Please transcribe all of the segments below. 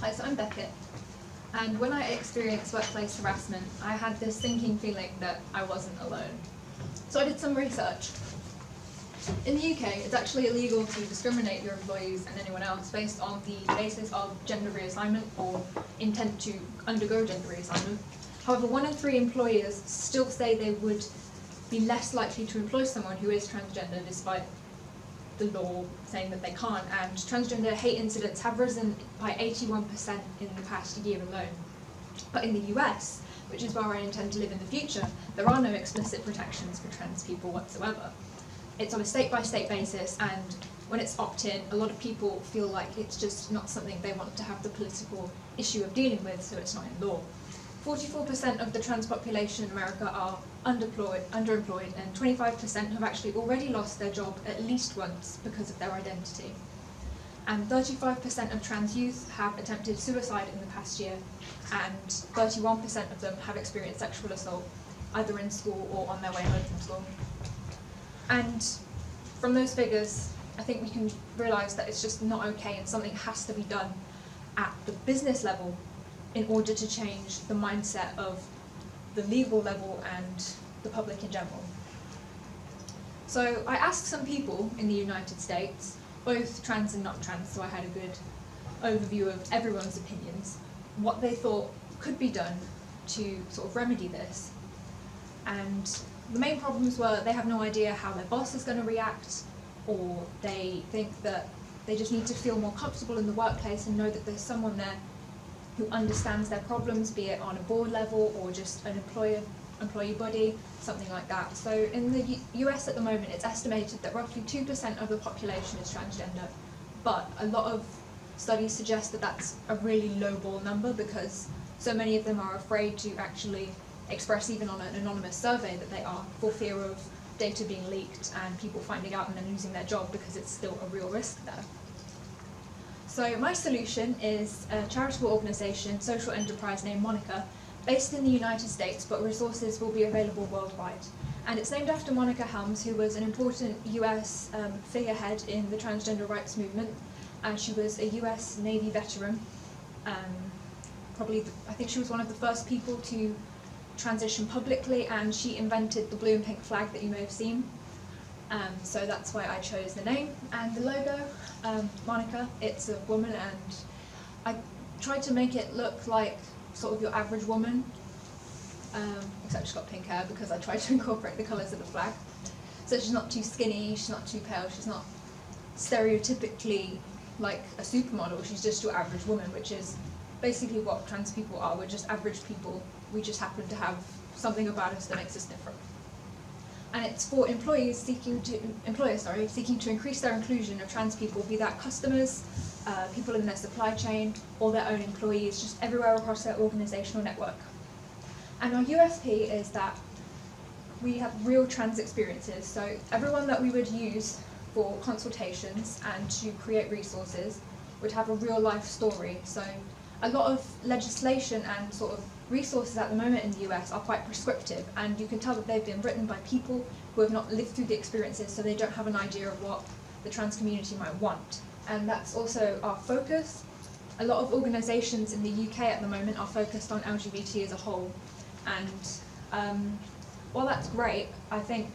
Hi, so I'm Beckett, and when I experienced workplace harassment, I had this sinking feeling that I wasn't alone. So I did some research. In the UK, it's actually illegal to discriminate your employees and anyone else based on the basis of gender reassignment or intent to undergo gender reassignment. However, 1 in 3 employers still say they would be less likely to employ someone who is transgender despite the law saying that they can't, and transgender hate incidents have risen by 81% in the past year alone. But in the US, which is where I intend to live in the future, there are no explicit protections for trans people whatsoever. It's on a state-by-state basis, and when it's opt-in, a lot of people feel like it's just not something they want to have the political issue of dealing with, so it's not in law. 44% of the trans population in America are underemployed, and 25% have actually already lost their job at least once because of their identity. And 35% of trans youth have attempted suicide in the past year, and 31% of them have experienced sexual assault, either in school or on their way home from school. And from those figures, I think we can realise that it's just not okay, and something has to be done at the business level in order to change the mindset of the legal level and the public in general. So I asked some people in the United States, both trans and not trans, so I had a good overview of everyone's opinions, what they thought could be done to sort of remedy this. And the main problems were they have no idea how their boss is going to react, or they think that they just need to feel more comfortable in the workplace and know that there's someone there who understands their problems, be it on a board level or just an employee body, something like that. So in the US at the moment, it's estimated that roughly 2% of the population is transgender, but a lot of studies suggest that that's a really lowball number because so many of them are afraid to actually express, even on an anonymous survey, that they are, for fear of data being leaked and people finding out and then losing their job, because it's still a real risk there. So my solution is a charitable organisation, social enterprise named Monica, based in the United States, but resources will be available worldwide. And it's named after Monica Helms, who was an important US figurehead in the transgender rights movement, and she was a US Navy veteran. I think she was one of the first people to transition publicly, and she invented the blue and pink flag that you may have seen. So that's why I chose the name and the logo. Monica, it's a woman, and I tried to make it look like sort of your average woman, except she's got pink hair because I tried to incorporate the colours of the flag. So she's not too skinny, she's not too pale, she's not stereotypically like a supermodel, she's just your average woman, which is basically what trans people are. We're just average people, we just happen to have something about us that makes us different. And it's for employers seeking to increase their inclusion of trans people, be that customers, people in their supply chain, or their own employees, just everywhere across their organisational network. And our USP is that we have real trans experiences, so everyone that we would use for consultations and to create resources would have a real life story. So a lot of legislation and sort of resources at the moment in the US are quite prescriptive, and you can tell that they've been written by people who have not lived through the experiences, so they don't have an idea of what the trans community might want. And that's also our focus. A lot of organisations in the UK at the moment are focused on LGBT as a whole, and while that's great, I think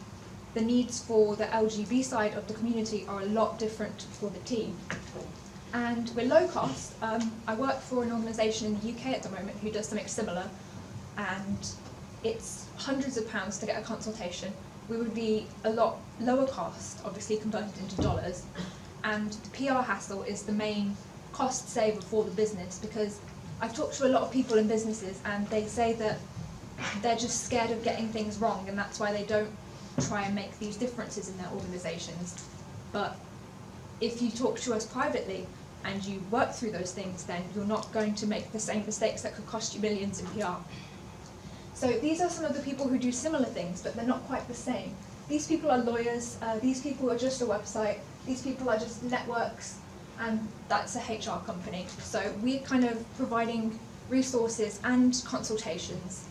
the needs for the LGB side of the community are a lot different for the team. And we're low cost. I work for an organisation in the UK at the moment who does something similar, and it's hundreds of pounds to get a consultation. We would be a lot lower cost, obviously converted into dollars, and the PR hassle is the main cost saver for the business, because I've talked to a lot of people in businesses and they say that they're just scared of getting things wrong, and that's why they don't try and make these differences in their organisations. But if you talk to us privately and you work through those things, then you're not going to make the same mistakes that could cost you millions in PR. So these are some of the people who do similar things, but they're not quite the same. These people are lawyers, these people are just a website, these people are just networks, and that's a HR company. So we're kind of providing resources and consultations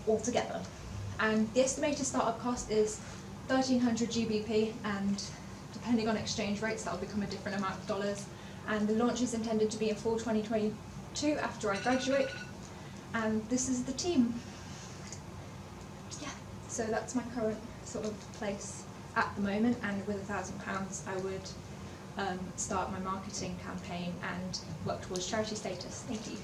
all together. And the estimated startup cost is 1,300 GBP, and depending on exchange rates, that'll become a different amount of dollars. and the launch is intended to be in fall 2022 after I graduate, and this is the team. Yeah, so that's my current sort of place at the moment, and with £1,000 I would start my marketing campaign and work towards charity status. Thank you.